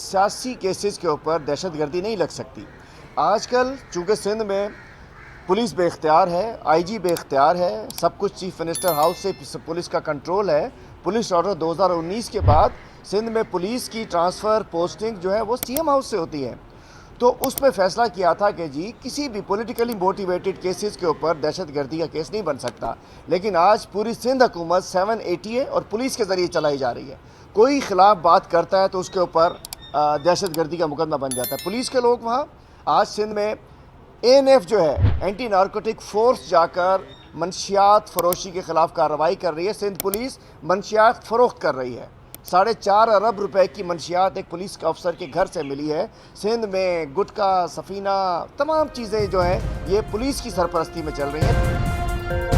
सियासी केसेस के ऊपर दहशतगर्दी नहीं लग सकती। आजकल चूँकि सिंध में पुलिस बेख्तियार है, आईजी बेख्तियार है, सब कुछ चीफ मिनिस्टर हाउस से पुलिस का कंट्रोल है। पुलिस ऑर्डर 2019 के बाद सिंध में पुलिस की ट्रांसफ़र पोस्टिंग जो है वो सीएम हाउस से होती है। तो उस पर फैसला किया था कि जी किसी भी पॉलिटिकली मोटिवेटेड केसेस के ऊपर दहशतगर्दी का केस नहीं बन सकता। लेकिन आज पूरी सिंध हुकूमत 780 और पुलिस के ज़रिए चलाई जा रही है। कोई खिलाफ बात करता है तो उसके ऊपर दहशतगर्दी का मुकदमा बन जाता है। पुलिस के लोग वहाँ आज सिंध में एएनएफ जो है एंटी नारकोटिक फोर्स जाकर मंशियात फरोशी के ख़िलाफ़ कार्रवाई कर रही है। सिंध पुलिस मंशियात फ़रोख्त कर रही है। 4.5 अरब रुपए की मंशियात एक पुलिस के अफसर के घर से मिली है। सिंध में गुटखा, सफीना, तमाम चीज़ें जो हैं ये पुलिस की सरपरस्ती में चल रही हैं।